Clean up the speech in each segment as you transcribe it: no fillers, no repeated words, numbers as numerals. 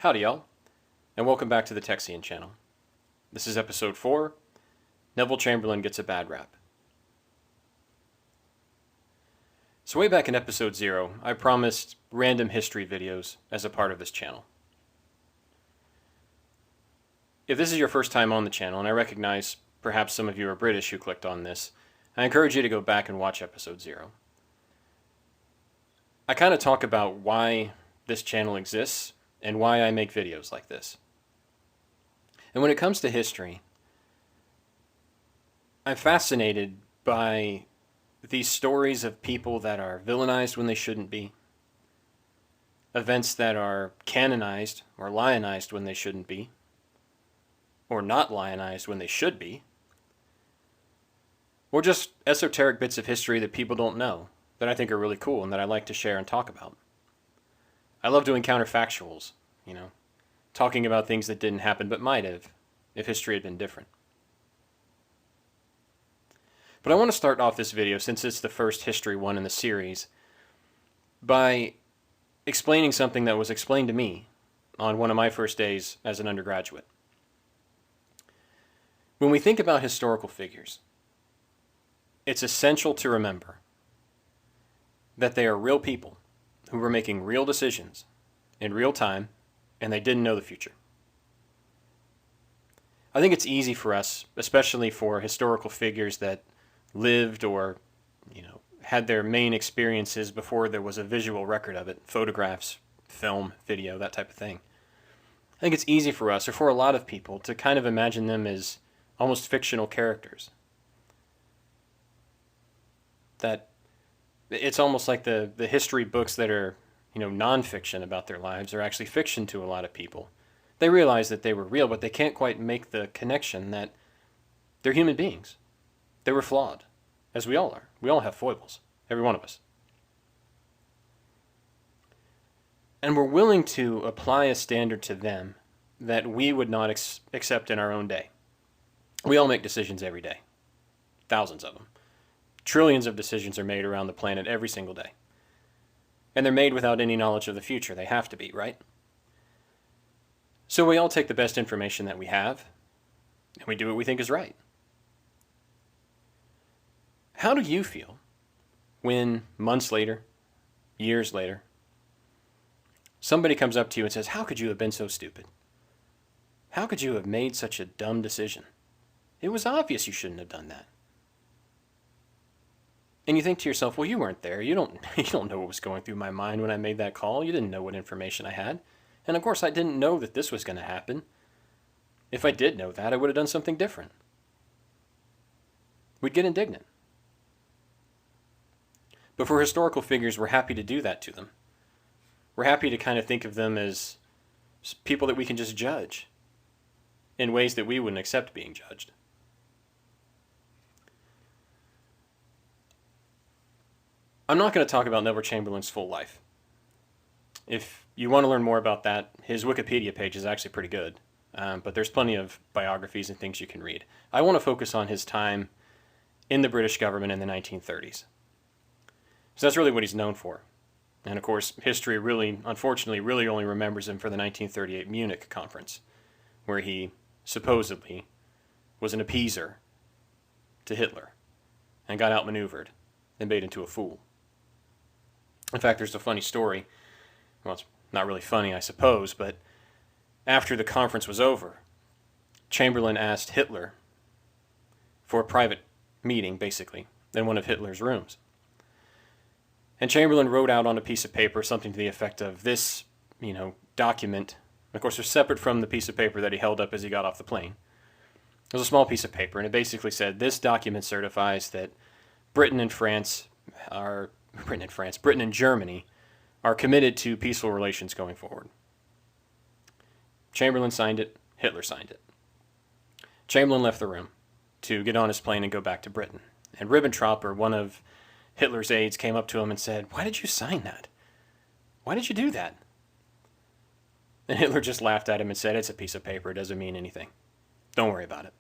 Howdy y'all, and welcome back to the Texian channel. This is episode 4, Neville Chamberlain Gets a Bad Rap. So way back in episode 0, I promised random history videos as a part of this channel. If this is your first time on the channel, and I recognize perhaps some of you are British who clicked on this, I encourage you to go back and watch episode 0. I kind of talk about why this channel exists and why I make videos like this. And when it comes to history, I'm fascinated by these stories of people that are villainized when they shouldn't be, events that are canonized or lionized when they shouldn't be, or not lionized when they should be, or just esoteric bits of history that people don't know that I think are really cool and that I like to share and talk about. I love doing counterfactuals, talking about things that didn't happen but might have if history had been different. But I want to start off this video, since it's the first history one in the series, by explaining something that was explained to me on one of my first days as an undergraduate. When we think about historical figures, it's essential to remember that they are real people who were making real decisions in real time, and they didn't know the future. I think it's easy for us, especially for historical figures that lived or, had their main experiences before there was a visual record of it, photographs, film, video, that type of thing. I think it's easy for us, or for a lot of people, to kind of imagine them as almost fictional characters. That it's almost like the history books that are, nonfiction about their lives are actually fiction to a lot of people. They realize that they were real, but they can't quite make the connection that they're human beings. They were flawed, as we all are. We all have foibles, every one of us. And we're willing to apply a standard to them that we would not accept in our own day. We all make decisions every day, thousands of them. Trillions of decisions are made around the planet every single day. And they're made without any knowledge of the future. They have to be, right? So we all take the best information that we have, and we do what we think is right. How do you feel when months later, years later, somebody comes up to you and says, "How could you have been so stupid? How could you have made such a dumb decision? It was obvious you shouldn't have done that." And you think to yourself, well, you weren't there. You don't know what was going through my mind when I made that call. You didn't know what information I had. And of course, I didn't know that this was going to happen. If I did know that, I would have done something different. We'd get indignant. But for historical figures, we're happy to do that to them. We're happy to kind of think of them as people that we can just judge in ways that we wouldn't accept being judged. I'm not going to talk about Neville Chamberlain's full life. If you want to learn more about that, his Wikipedia page is actually pretty good, but there's plenty of biographies and things you can read. I want to focus on his time in the British government in the 1930s. So that's really what he's known for. And of course, history really, unfortunately, really only remembers him for the 1938 Munich conference, where he supposedly was an appeaser to Hitler and got outmaneuvered and made into a fool. In fact, there's a funny story. Well, it's not really funny, I suppose, but after the conference was over, Chamberlain asked Hitler for a private meeting, basically, in one of Hitler's rooms. And Chamberlain wrote out on a piece of paper something to the effect of this, document. Of course, it was separate from the piece of paper that he held up as he got off the plane. It was a small piece of paper, and it basically said, "This document certifies that Britain and Germany are committed to peaceful relations going forward." Chamberlain signed it. Hitler signed it. Chamberlain left the room to get on his plane and go back to Britain. And Ribbentrop, or one of Hitler's aides, came up to him and said, "Why did you sign that? Why did you do that?" And Hitler just laughed at him and said, "It's a piece of paper. It doesn't mean anything. Don't worry about it."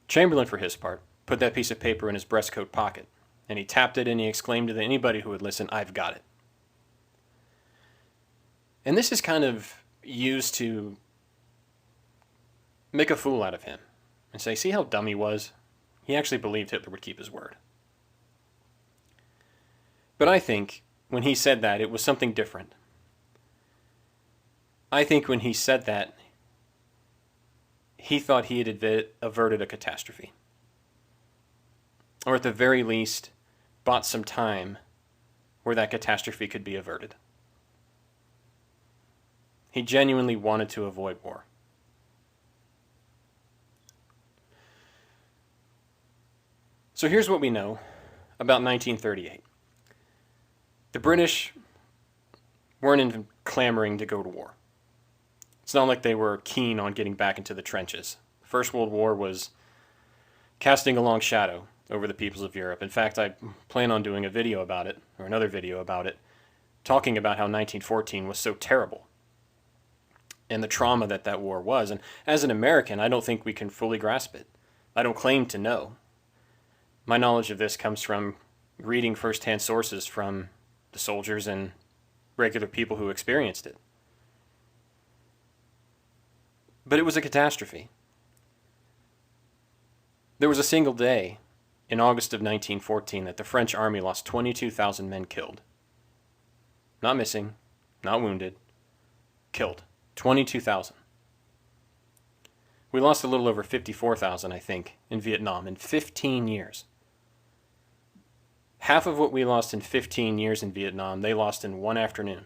Chamberlain, for his part, put that piece of paper in his breastcoat pocket, and he tapped it and he exclaimed to anybody who would listen, "I've got it." And this is kind of used to make a fool out of him and say, see how dumb he was? He actually believed Hitler would keep his word. But I think when he said that, it was something different. I think when he said that, he thought he had averted a catastrophe. Or at the very least, bought some time where that catastrophe could be averted. He genuinely wanted to avoid war. So here's what we know about 1938. The British weren't even clamoring to go to war. It's not like they were keen on getting back into the trenches. The First World War was casting a long shadow over the peoples of Europe. In fact, I plan on doing a video about it, or another video about it, talking about how 1914 was so terrible and the trauma that that war was. And as an American, I don't think we can fully grasp it. I don't claim to know. My knowledge of this comes from reading firsthand sources from the soldiers and regular people who experienced it. But it was a catastrophe. There was a single day in August of 1914 that the French army lost 22,000 men killed. Not missing, not wounded, killed. 22,000. We lost a little over 54,000, I think, in Vietnam in 15 years. Half of what we lost in 15 years in Vietnam, they lost in one afternoon.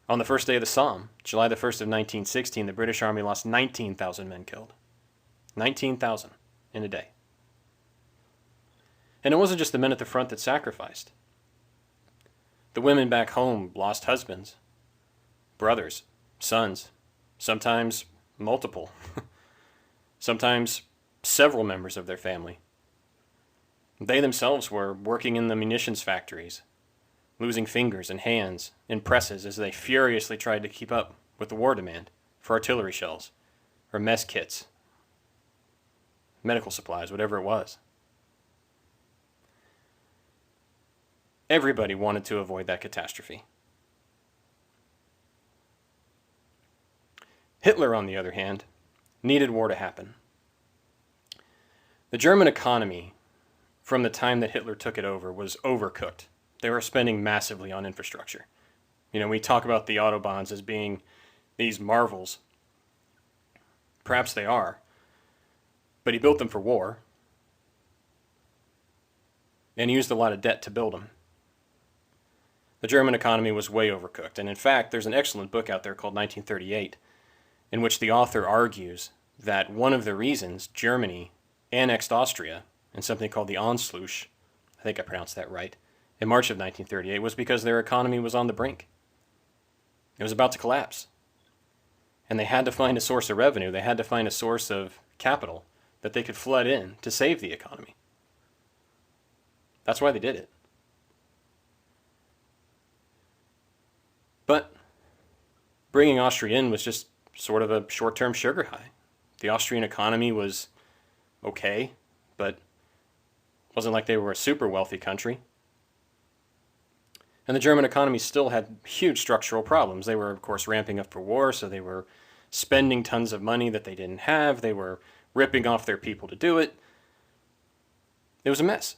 On the first day of the Somme, July the 1st of 1916, the British Army lost 19,000 men killed. 19,000 in a day. And it wasn't just the men at the front that sacrificed. The women back home lost husbands, brothers, sons, sometimes multiple, sometimes several members of their family. They themselves were working in the munitions factories, losing fingers and hands in presses as they furiously tried to keep up with the war demand for artillery shells or mess kits, medical supplies, whatever it was. Everybody wanted to avoid that catastrophe. Hitler, on the other hand, needed war to happen. The German economy, from the time that Hitler took it over, was overcooked. They were spending massively on infrastructure. We talk about the Autobahns as being these marvels. Perhaps they are. But he built them for war. And he used a lot of debt to build them. The German economy was way overcooked. And in fact, there's an excellent book out there called 1938, in which the author argues that one of the reasons Germany annexed Austria in something called the Anschluss, I think I pronounced that right, in March of 1938 was because their economy was on the brink. It was about to collapse. And they had to find a source of revenue. They had to find a source of capital that they could flood in to save the economy. That's why they did it. But bringing Austria in was just sort of a short-term sugar high. The Austrian economy was okay, but wasn't like they were a super wealthy country. And the German economy still had huge structural problems. They were, of course, ramping up for war, so they were spending tons of money that they didn't have. They were ripping off their people to do it. It was a mess.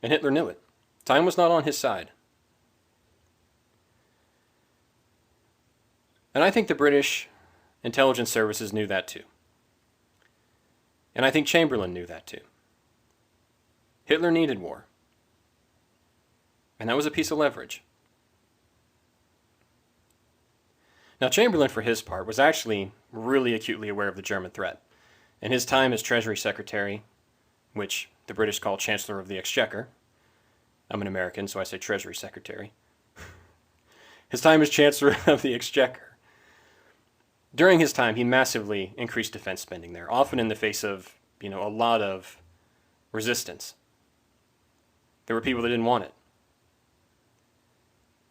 And Hitler knew it. Time was not on his side. And I think the British intelligence services knew that too. And I think Chamberlain knew that too. Hitler needed war. And that was a piece of leverage. Now, Chamberlain, for his part, was actually really acutely aware of the German threat. In his time as Treasury Secretary, which the British call Chancellor of the Exchequer, I'm an American, so I say Treasury Secretary. His time as Chancellor of the Exchequer. During his time, he massively increased defense spending there, often in the face of, a lot of resistance. There were people that didn't want it,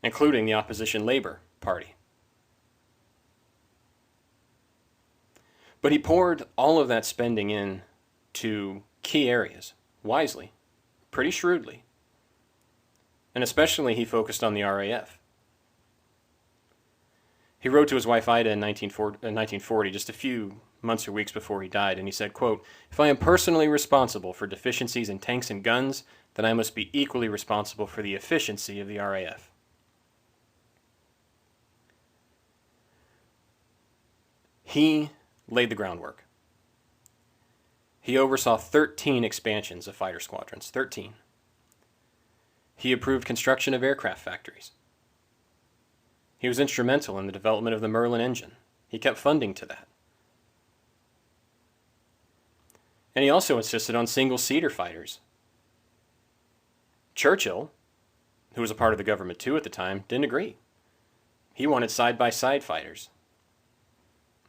including the opposition Labour Party. But he poured all of that spending in to key areas, wisely, pretty shrewdly. and especially he focused on the RAF. He wrote to his wife Ida in 1940, just a few months or weeks before he died, and he said, quote, "If I am personally responsible for deficiencies in tanks and guns, then I must be equally responsible for the efficiency of the RAF." He laid the groundwork. He oversaw 13 expansions of fighter squadrons, 13. He approved construction of aircraft factories. He was instrumental in the development of the Merlin engine. He kept funding to that. And he also insisted on single-seater fighters. Churchill, who was a part of the government too at the time, didn't agree. He wanted side-by-side fighters,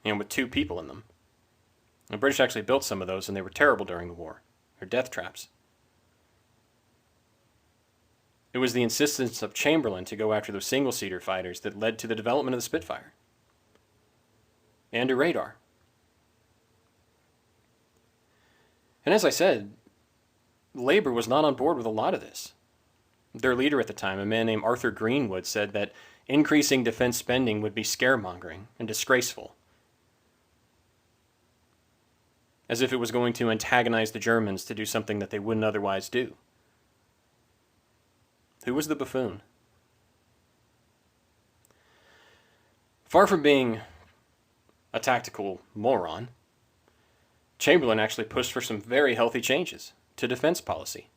with 2 people in them. The British actually built some of those, and they were terrible during the war. They're death traps. It was the insistence of Chamberlain to go after those single-seater fighters that led to the development of the Spitfire and a radar. And as I said, Labour was not on board with a lot of this. Their leader at the time, a man named Arthur Greenwood, said that increasing defense spending would be scaremongering and disgraceful, as if it was going to antagonize the Germans to do something that they wouldn't otherwise do. Who was the buffoon? Far from being a tactical moron, Chamberlain actually pushed for some very healthy changes to defense policy.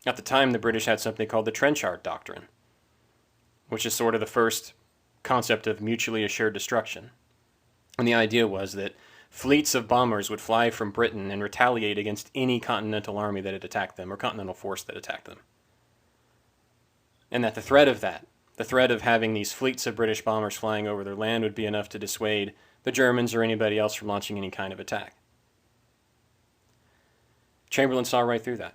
At the time, the British had something called the Trenchard Doctrine, which is sort of the first concept of mutually assured destruction. And the idea was that fleets of bombers would fly from Britain and retaliate against any continental army that had attacked them, or continental force that attacked them. And that the threat of having these fleets of British bombers flying over their land would be enough to dissuade the Germans or anybody else from launching any kind of attack. Chamberlain saw right through that.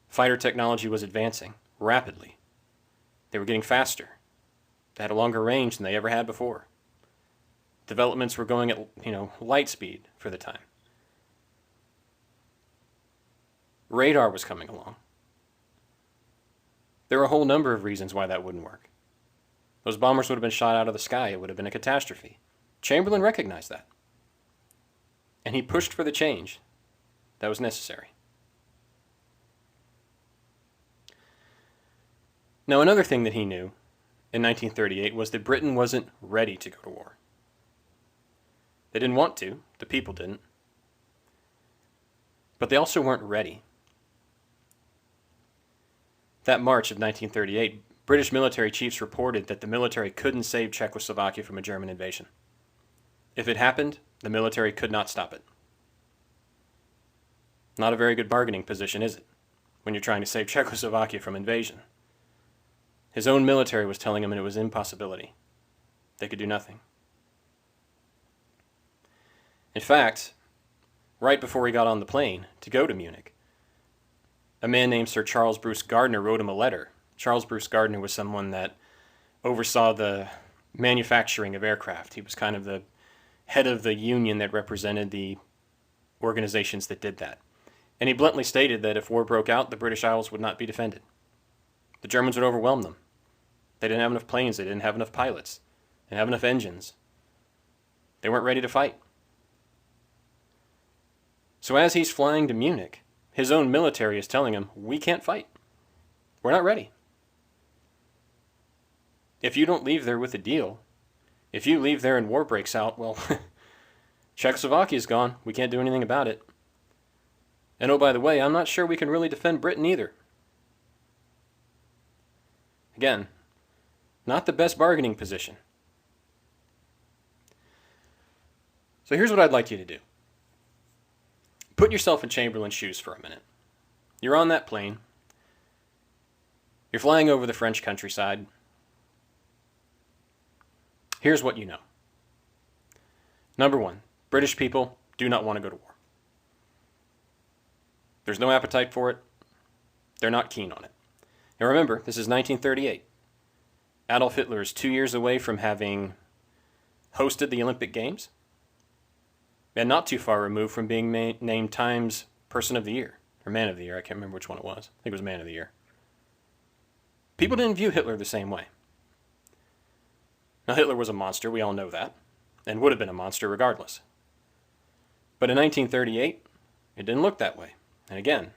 Fighter technology was advancing rapidly. They were getting faster. They had a longer range than they ever had before. Developments were going at, light speed for the time. Radar was coming along. There were a whole number of reasons why that wouldn't work. Those bombers would have been shot out of the sky. It would have been a catastrophe. Chamberlain recognized that. And he pushed for the change that was necessary. Now, another thing that he knew in 1938 was that Britain wasn't ready to go to war. They didn't want to. The people didn't. But they also weren't ready. That March of 1938, British military chiefs reported that the military couldn't save Czechoslovakia from a German invasion. If it happened, the military could not stop it. Not a very good bargaining position, is it, when you're trying to save Czechoslovakia from invasion? His own military was telling him it was an impossibility. They could do nothing. In fact, right before he got on the plane to go to Munich, a man named Sir Charles Bruce Gardner wrote him a letter. Charles Bruce Gardner was someone that oversaw the manufacturing of aircraft. He was kind of the head of the union that represented the organizations that did that. And he bluntly stated that if war broke out, the British Isles would not be defended. The Germans would overwhelm them. They didn't have enough planes. They didn't have enough pilots. They didn't have enough engines. They weren't ready to fight. So as he's flying to Munich, his own military is telling him, we can't fight. We're not ready. If you don't leave there with a deal, if you leave there and war breaks out, well, Czechoslovakia's gone. We can't do anything about it. And oh, by the way, I'm not sure we can really defend Britain either. Again, not the best bargaining position. So here's what I'd like you to do. Put yourself in Chamberlain's shoes for a minute. You're on that plane. You're flying over the French countryside. Here's what you know. Number one, British people do not want to go to war. There's no appetite for it. They're not keen on it. Now remember, this is 1938. Adolf Hitler is 2 years away from having hosted the Olympic Games, and not too far removed from being named Time's Person of the Year, or Man of the Year. I can't remember which one it was. I think it was Man of the Year. People didn't view Hitler the same way. Now, Hitler was a monster, we all know that, and would have been a monster regardless. But in 1938, it didn't look that way. And again,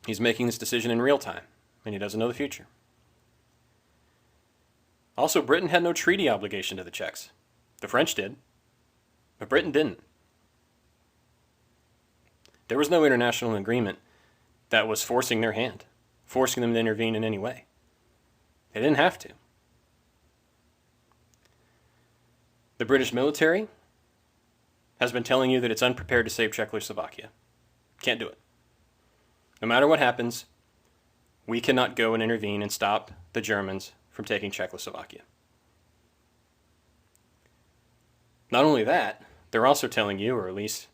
he's making this decision in real time, and he doesn't know the future. Also, Britain had no treaty obligation to the Czechs. The French did, but Britain didn't. There was no international agreement that was forcing their hand, forcing them to intervene in any way. They didn't have to. The British military has been telling you that it's unprepared to save Czechoslovakia. Can't do it. No matter what happens, we cannot go and intervene and stop the Germans from taking Czechoslovakia. Not only that, they're also telling you, or at least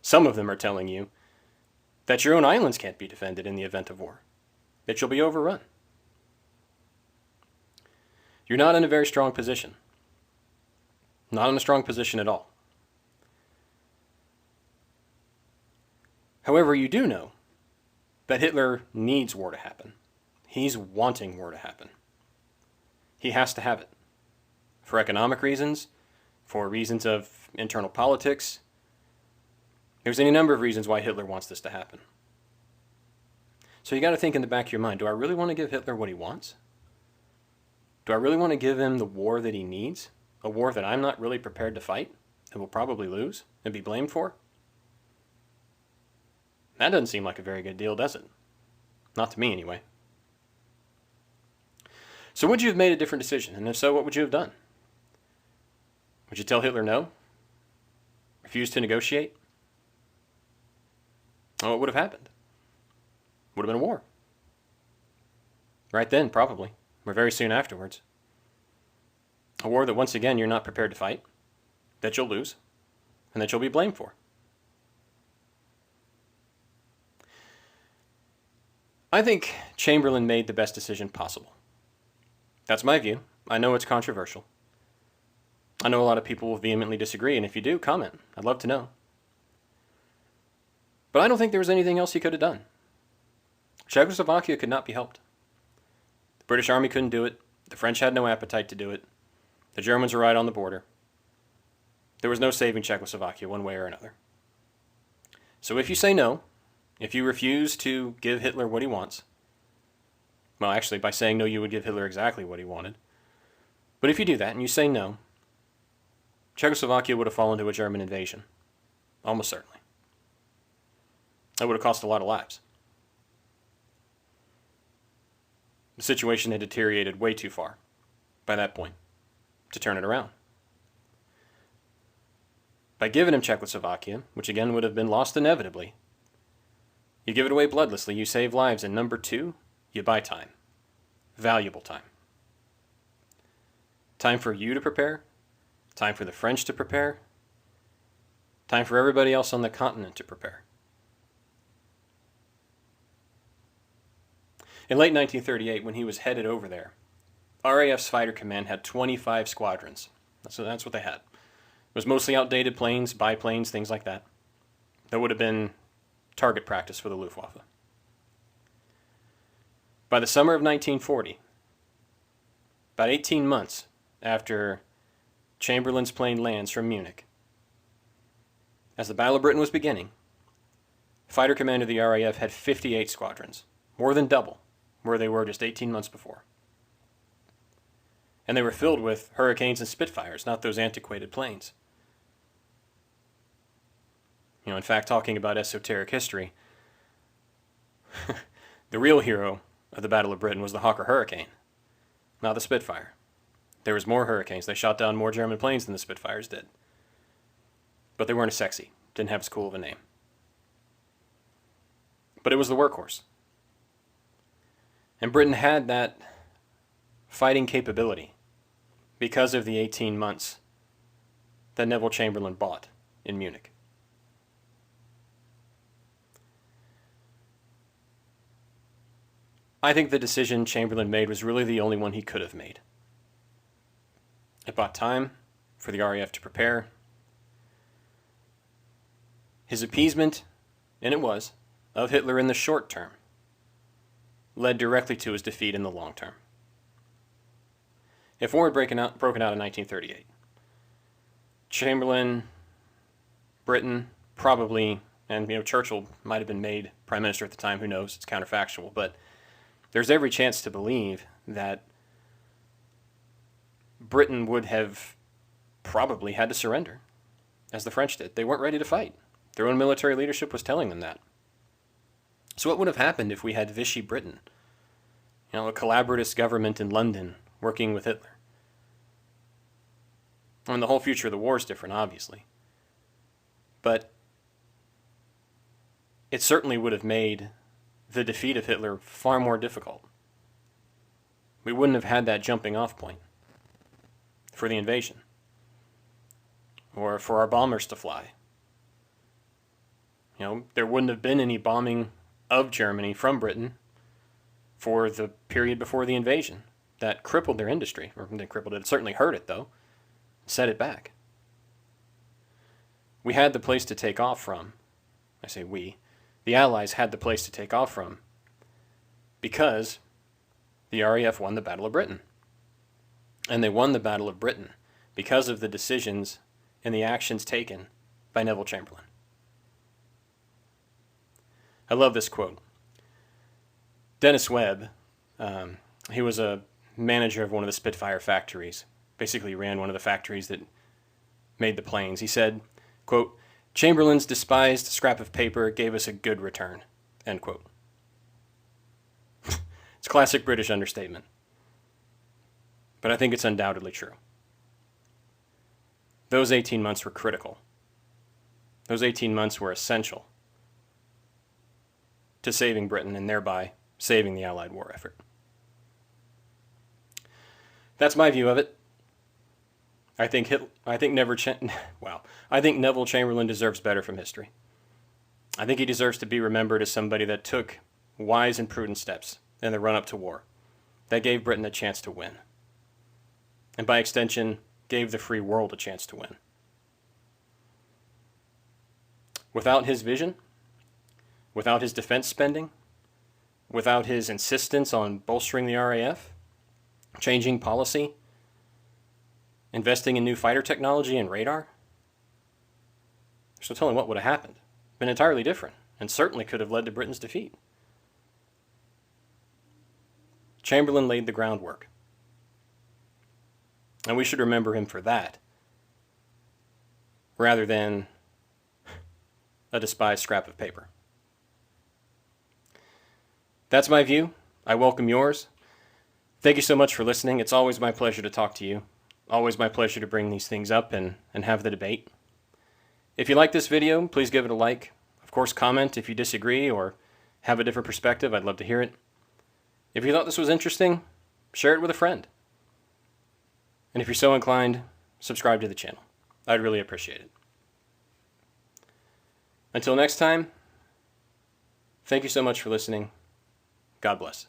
some of them are telling you, that your own islands can't be defended in the event of war, that you'll be overrun. You're not in a very strong position. Not in a strong position at all. However, you do know that Hitler needs war to happen. He's wanting war to happen. He has to have it. For economic reasons, for reasons of internal politics. There's any number of reasons why Hitler wants this to happen. So you got to think in the back of your mind, do I really want to give Hitler what he wants? Do I really want to give him the war that he needs? A war that I'm not really prepared to fight, and will probably lose, and be blamed for? That doesn't seem like a very good deal, does it? Not to me, anyway. So would you have made a different decision? And if so, what would you have done? Would you tell Hitler no? Refuse to negotiate? Well, what would have happened? Would have been a war. Right then, probably. Or very soon afterwards. A war that, once again, you're not prepared to fight, that you'll lose, and that you'll be blamed for. I think Chamberlain made the best decision possible. That's my view. I know it's controversial. I know a lot of people will vehemently disagree, and if you do, comment. I'd love to know. But I don't think there was anything else he could have done. Czechoslovakia could not be helped. The British Army couldn't do it. The French had no appetite to do it. The Germans were right on the border. There was no saving Czechoslovakia one way or another. So if you say no, if you refuse to give Hitler what he wants, well, actually, by saying no, you would give Hitler exactly what he wanted. But if you do that and you say no, Czechoslovakia would have fallen to a German invasion. Almost certainly. That would have cost a lot of lives. The situation had deteriorated way too far by that point to turn it around. By giving him Czechoslovakia, which again would have been lost inevitably, you give it away bloodlessly, you save lives, and number two, you buy time. Valuable time. Time for you to prepare, time for the French to prepare, time for everybody else on the continent to prepare. In late 1938, when he was headed over there, RAF's fighter command had 25 squadrons. So that's what they had. It was mostly outdated planes, biplanes, things like that. That would have been target practice for the Luftwaffe. By the summer of 1940, about 18 months after Chamberlain's plane lands from Munich, as the Battle of Britain was beginning, fighter command of the RAF had 58 squadrons, more than double where they were just 18 months before. And they were filled with Hurricanes and Spitfires, not those antiquated planes. In fact, talking about esoteric history, the real hero of the Battle of Britain was the Hawker Hurricane, not the Spitfire. There was more Hurricanes. They shot down more German planes than the Spitfires did. But they weren't as sexy. Didn't have as cool of a name. But it was the workhorse. And Britain had that fighting capability because of the 18 months that Neville Chamberlain bought in Munich. I think the decision Chamberlain made was really the only one he could have made. It bought time for the RAF to prepare. His appeasement and it was, of Hitler in the short term led directly to his defeat in the long term. If war had broken out in 1938, Chamberlain, Britain, probably, and Churchill might have been made prime minister at the time, who knows, it's counterfactual, but there's every chance to believe that Britain would have probably had to surrender, as the French did. They weren't ready to fight. Their own military leadership was telling them that. So what would have happened if we had Vichy Britain? A collaboratist government in London working with Hitler. I mean, the whole future of the war is different, obviously. But it certainly would have made the defeat of Hitler far more difficult. We wouldn't have had that jumping off point for the invasion, or for our bombers to fly. There wouldn't have been any bombing of Germany from Britain for the period before the invasion. That crippled their industry, or they crippled it. It certainly hurt it, though. Set it back. We had the place to take off from. I say we. The Allies had the place to take off from because the RAF won the Battle of Britain. And they won the Battle of Britain because of the decisions and the actions taken by Neville Chamberlain. I love this quote. Dennis Webb, he was a manager of one of the Spitfire factories, basically ran one of the factories that made the planes. He said, quote, "Chamberlain's despised scrap of paper gave us a good return," end quote. It's classic British understatement, but I think it's undoubtedly true. Those 18 months were critical. Those 18 months were essential to saving Britain and thereby saving the Allied war effort. That's my view of it. I think Neville Chamberlain deserves better from history. I think he deserves to be remembered as somebody that took wise and prudent steps in the run-up to war that gave Britain a chance to win, and by extension, gave the free world a chance to win. Without his vision, without his defense spending, without his insistence on bolstering the RAF, changing policy, investing in new fighter technology and radar, there's no telling what would have happened. Been entirely different, and certainly could have led to Britain's defeat. Chamberlain laid the groundwork, and we should remember him for that, rather than a despised scrap of paper. That's my view. I welcome yours. Thank you so much for listening. It's always my pleasure to talk to you. Always my pleasure to bring these things up and have the debate. If you like this video, please give it a like. Of course, comment if you disagree or have a different perspective. I'd love to hear it. If you thought this was interesting, share it with a friend. And if you're so inclined, subscribe to the channel. I'd really appreciate it. Until next time, thank you so much for listening. God bless.